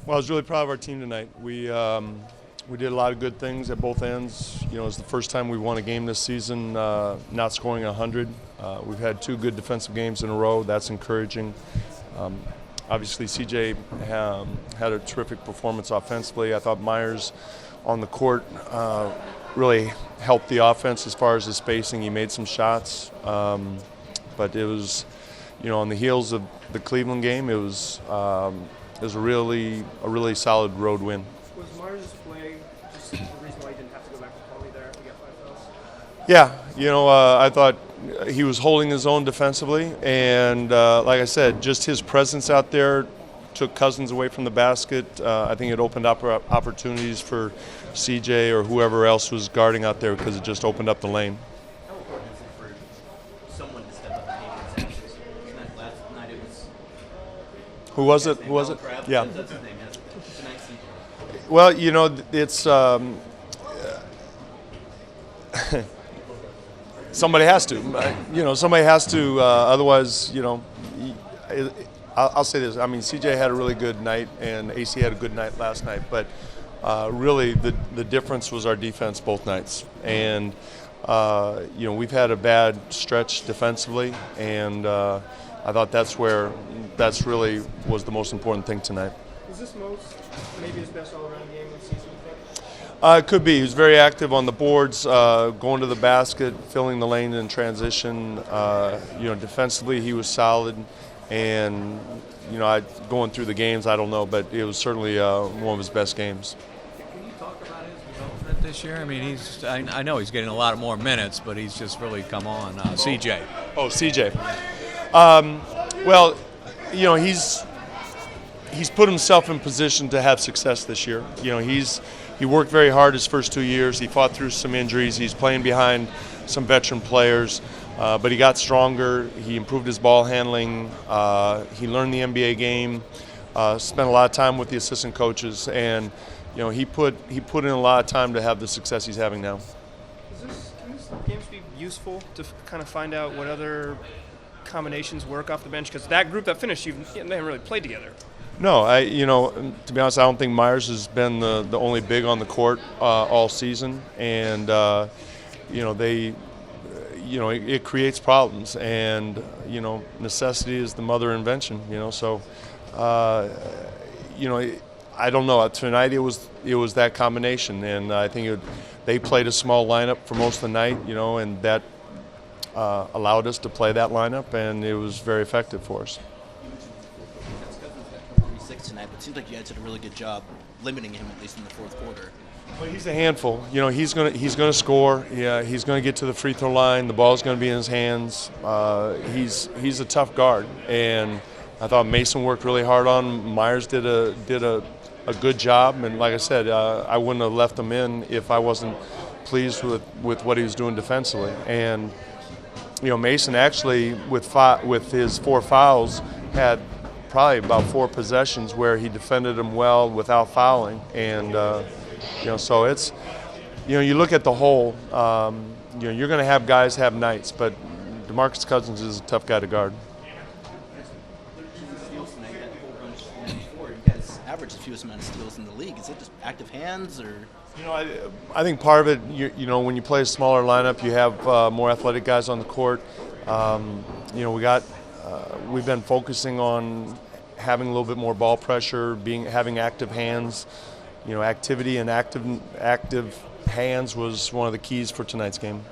Well, I was really proud of our team tonight. We did a lot of good things at both ends. You know, it's the first time we won a game this season not scoring 100. We've had two good defensive games in a row. That's encouraging. Um, Obviously, CJ had a terrific performance offensively. I thought Myers on the court really helped the offense as far as his spacing. He made some shots, but it was, on the heels of the Cleveland game, it was a really solid road win. Was Myers' play just the reason why he didn't have to go back to Pauly there to get 5 fouls? Yeah, I thought he was holding his own defensively, and like I said, just his presence out there took Cousins away from the basket. I think it opened up opportunities for CJ or whoever else was guarding out there because it just opened up the lane. How important is it for someone to step up and take his actions? Last night it was. Who was it? Who was it? Yeah. That's his name. Tonight, CJ. Well, it's somebody has to. Somebody has to. Otherwise, I'll say this. I mean, CJ had a really good night, and AC had a good night last night. But really, the difference was our defense both nights. And we've had a bad stretch defensively, and I thought that's really was the most important thing tonight. Is this maybe his best all-around game of the season? It could be. He was very active on the boards, going to the basket, filling the lane in transition. Defensively he was solid, and going through the games, I don't know, but it was certainly one of his best games. Can you talk about his development this year? I mean, I know he's getting a lot more minutes, but he's just really come on. CJ. Oh, CJ. Well, he's put himself in position to have success this year. He worked very hard his first 2 years. He fought through some injuries. He's playing behind some veteran players, but he got stronger. He improved his ball handling. He learned the NBA game. Spent a lot of time with the assistant coaches, and he put in a lot of time to have the success he's having now. Can these games be useful to kind of find out what other combinations work off the bench? Because that group that finished, they haven't really played together. No, to be honest, I don't think Myers has been the only big on the court all season, and it creates problems, and necessity is the mother of invention. So I don't know. Tonight it was that combination, and I think they played a small lineup for most of the night, and that allowed us to play that lineup, and it was very effective for us. Tonight, but it seems like you guys did a really good job limiting him, at least in the fourth quarter. Well, he's a handful. He's gonna score. Yeah, he's gonna get to the free throw line. The ball's gonna be in his hands. He's a tough guard, and I thought Mason worked really hard on him. Myers did a good job, and like I said, I wouldn't have left him in if I wasn't pleased with what he was doing defensively. And Mason actually with his 4 fouls had probably about 4 possessions where he defended them well without fouling, and so it's you look at the whole. You're going to have guys have nights, but DeMarcus Cousins is a tough guy to guard. You guys average the fewest amount of steals in the league. Is it just active hands, or? I think part of it, when you play a smaller lineup, you have more athletic guys on the court. We've been focusing on having a little bit more ball pressure, having active hands. Activity and active hands was one of the keys for tonight's game.